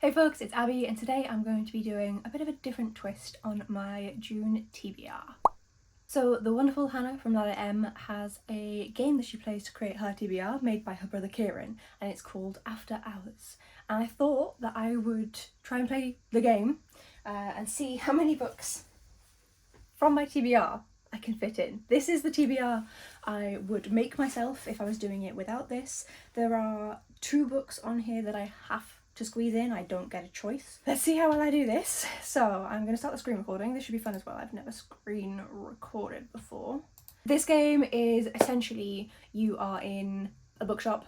Hey folks, it's Abby and today I'm going to be doing a bit of a different twist on my June TBR. So the wonderful Hannah from Lirael has a game that she plays to create her TBR made by her brother Xiran, and it's called After Hours. And I thought that I would try and play the game and see how many books from my TBR I can fit in. This is the TBR I would make myself if I was doing it without this. There are 2 books on here that I have to squeeze in. I don't get a choice. Let's see how well I do this. So I'm going to start the screen recording. This should be fun as well. I've never screen recorded before. This game is essentially you are in a bookshop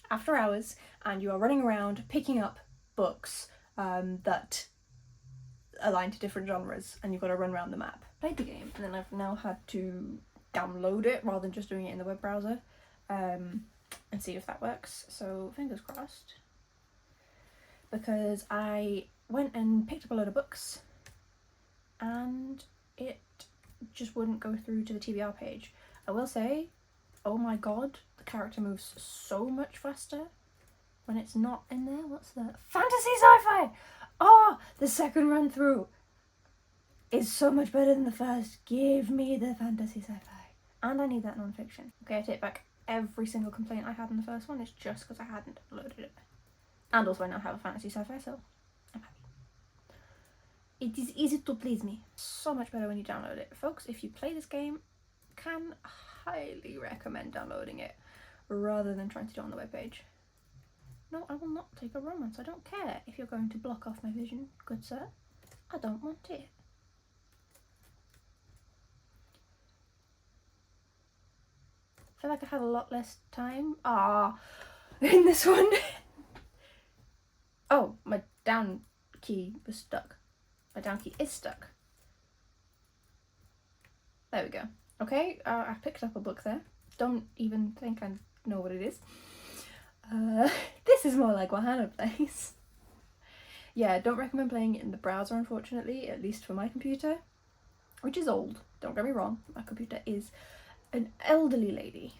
after hours and you are running around picking up books that align to different genres, and you've got to run around the map. Played the game and then I've now had to download it rather than just doing it in the web browser and see if that works. So fingers crossed. Because I went and picked up a load of books and it just wouldn't go through to the TBR page. I will say, oh my god, the character moves so much faster when it's not in there. What's that? Fantasy sci-fi! Oh, the second run through is so much better than the first. Give me the fantasy sci-fi. And I need that non-fiction. Okay, I take back every single complaint I had in the first one. It's just because I hadn't loaded it. And also I now have a fantasy sci-fi, so I'm happy. It is easy to please me. So much better when you download it. Folks, if you play this game, can highly recommend downloading it rather than trying to do it on the webpage. No, I will not take a romance. I don't care if you're going to block off my vision, good sir. I don't want it. I feel like I had a lot less time. In this one. Oh, my down key was stuck. My down key is stuck. There we go. Okay, I picked up a book there. Don't even think I know what it is. This is more like what Hannah plays. Yeah, don't recommend playing it in the browser, unfortunately, at least for my computer, which is old. Don't get me wrong, my computer is an elderly lady,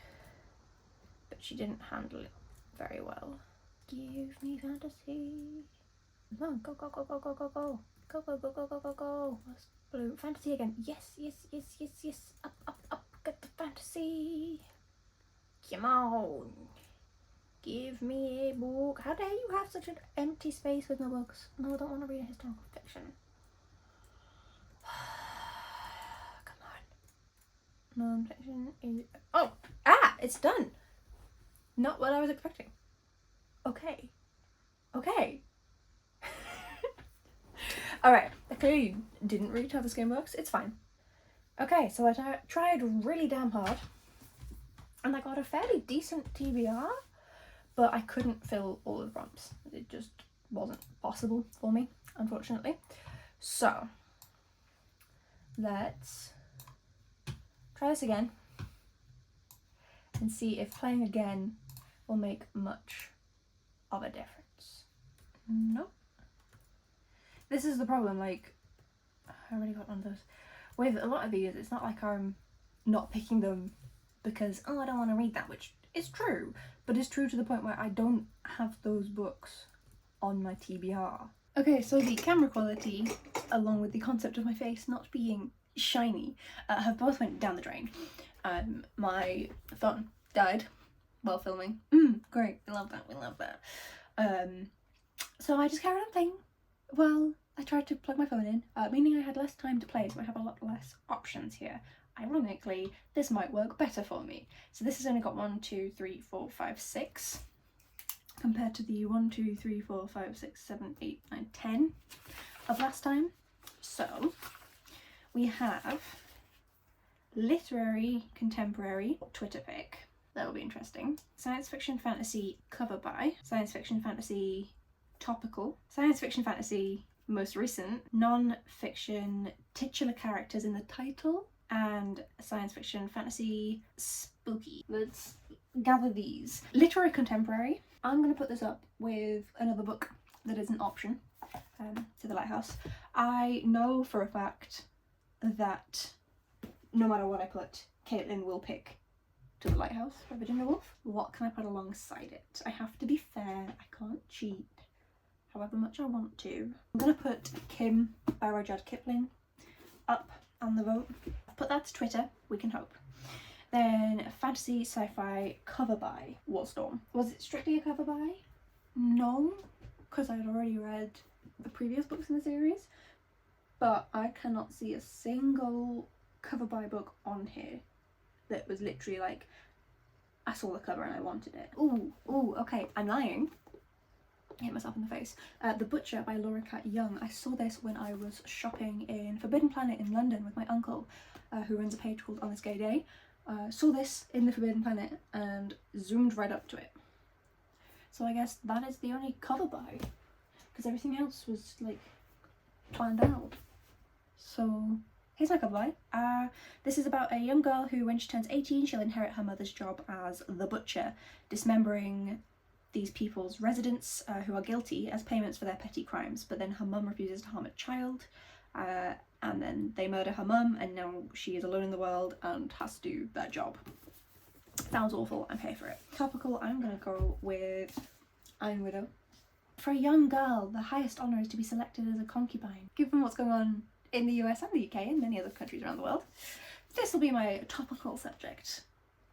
but she didn't handle it very well. Give me fantasy. Come on, go, go, go, go, go, go, go. Go, go, go, go, go, go, go. What's blue? Fantasy again. Yes, yes, yes, yes, yes. Up, up, up. Get the fantasy. Come on. Give me a book. How dare you have such an empty space with no books? No, I don't want to read a historical fiction. Come on. Non-fiction is... Oh! It's done! Not what I was expecting. Okay. Okay. Alright, I clearly didn't read how this game works. It's fine. Okay, so I tried really damn hard and I got a fairly decent TBR, but I couldn't fill all of the prompts. It just wasn't possible for me, unfortunately. So, let's try this again and see if playing again will make much of a difference. Nope. This is the problem, like, I already got one of those. With a lot of these, it's not like I'm not picking them because, oh, I don't want to read that, which is true, but it's true to the point where I don't have those books on my TBR. Okay, so the camera quality, along with the concept of my face not being shiny, have both went down the drain. My phone died while filming. Great, we love that, we love that. So I just carried on playing. Well, I tried to plug my phone in, meaning I had less time to play, so I have a lot less options here. Ironically, this might work better for me. So this has only got 1, 2, 3, 4, 5, 6, compared to the 1, 2, 3, 4, 5, 6, 7, 8, 9, 10 of last time. So we have literary, contemporary, Twitter pick. That will be interesting. Science fiction fantasy cover by, science fiction fantasy topical, science fiction fantasy most recent, non-fiction titular characters in the title, and science fiction fantasy spooky. Let's gather these. Literary contemporary. I'm going to put this up with another book that is an option to the Lighthouse. I know for a fact that no matter what I put, Caitlin will pick To the Lighthouse by Woolf. What can I put alongside it? I have to be fair, I can't cheat. however much I want to. I'm gonna put Kim by Rudyard Kipling up on the vote. I've put that to Twitter, we can hope. Then fantasy sci-fi cover by Warstorm. Was it strictly a cover by? No, because I'd already read the previous books in the series, but I cannot see a single cover by book on here that was literally like, I saw the cover and I wanted it. Ooh, okay, I'm lying. I hit myself in the face. The Butcher by Laura Cat Young. I saw this when I was shopping in Forbidden Planet in London with my uncle, who runs a page called On This Gay Day. Saw this in the Forbidden Planet and zoomed right up to it. So I guess that is the only cover by, because everything else was like planned out. So here's my cover by. This is about a young girl who, when she turns 18, she'll inherit her mother's job as the butcher, dismembering these people's residents who are guilty as payments for their petty crimes. But then her mum refuses to harm a child, and then they murder her mum, and now she is alone in the world and has to do that job. Sounds awful, I'm here for it. Topical, I'm gonna go with Iron Widow. For a young girl, the highest honour is to be selected as a concubine. Given what's going on in the US and the UK and many other countries around the world, this will be my topical subject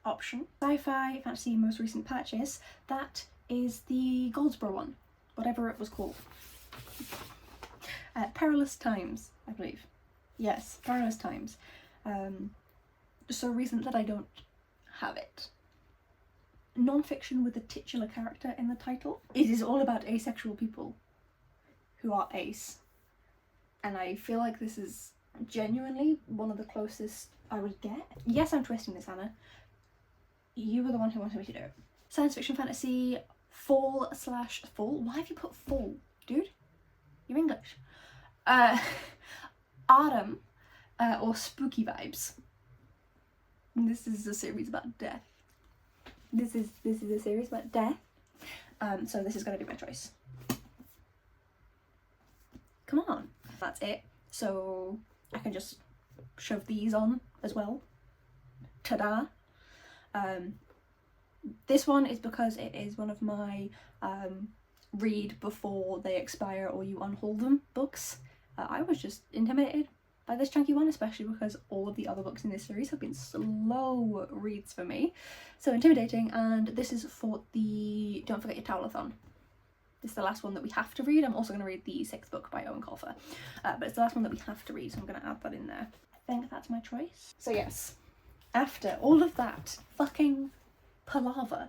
option. Sci-fi fantasy most recent purchase, that is the Goldsboro one, whatever it was called. Perilous Times, I believe. Yes, Perilous Times. So recent that I don't have it. Non-fiction with a titular character in the title. It is all about asexual people who are ace. And I feel like this is genuinely one of the closest I would get. Yes, I'm twisting this, Hannah. You were the one who wanted me to do it. Science fiction fantasy, fall. Why have you put fall, dude? You're English. Autumn, or spooky vibes. This is a series about death. This is a series about death. So this is gonna be my choice. Come on. That's it. So I can just shove these on as well. Ta-da. This one is because it is one of my read before they expire or you unhaul them books. I was just intimidated by this chunky one, especially because all of the other books in this series have been slow reads for me. So intimidating, and this is for the Don't Forget Your Towel-a-thon. This is the last one that we have to read. I'm also going to read the 6th book by Owen Colfer, but it's the last one that we have to read, so I'm going to add that in there. I think that's my choice. So yes, after all of that fucking palaver,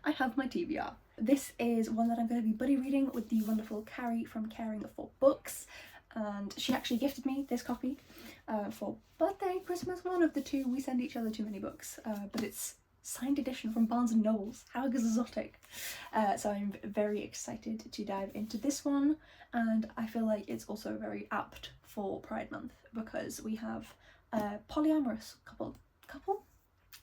I have my TBR. This is one that I'm going to be buddy reading with the wonderful Carrie from Caring for Books, and she actually gifted me this copy for birthday, Christmas, one of the two. We send each other too many books, but it's signed edition from Barnes & Nobles. How exotic. So I'm very excited to dive into this one, and I feel like it's also very apt for Pride Month because we have a polyamorous couple?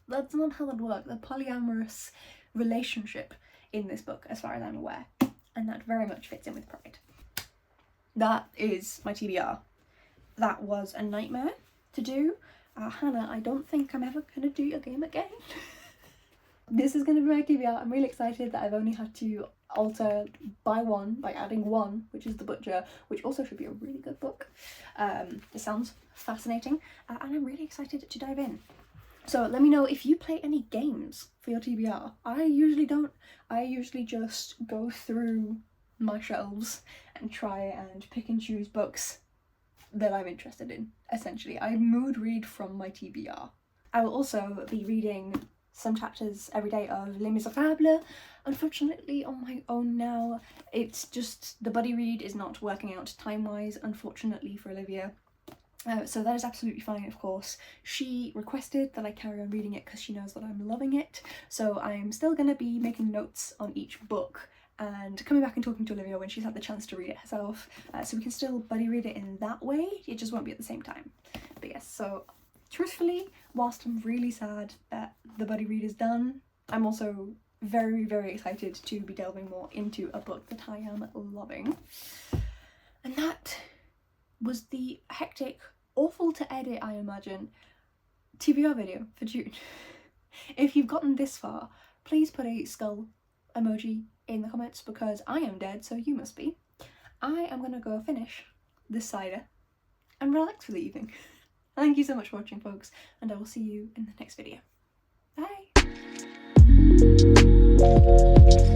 That's not how that works. A polyamorous relationship in this book, as far as I'm aware, and that very much fits in with Pride. That is my TBR. That was a nightmare to do. Hannah, I don't think I'm ever gonna do your game again. This is gonna be my TBR. I'm really excited that I've only had to alter by adding one, which is The Butcher, which also should be a really good book. It sounds fascinating, and I'm really excited to dive in. So let me know if you play any games for your TBR. I usually don't. I usually just go through my shelves and try and pick and choose books that I'm interested in, essentially. I mood read from my TBR. I will also be reading some chapters every day of Les Miserables. Unfortunately, on my own now, it's just the buddy read is not working out time-wise, unfortunately for Olivia. So that is absolutely fine, of course. She requested that I carry on reading it because she knows that I'm loving it, so I'm still going to be making notes on each book and coming back and talking to Olivia when she's had the chance to read it herself, so we can still buddy read it in that way. It just won't be at the same time. But yes, so truthfully, whilst I'm really sad that the buddy read is done, I'm also very, very excited to be delving more into a book that I am loving. And that was the hectic, awful to edit, I imagine, TBR video for June. If you've gotten this far, please put a skull emoji in the comments because I am dead, so you must be. I am gonna go finish this cider and relax for the evening. Thank you so much for watching, folks, and I will see you in the next video. Bye!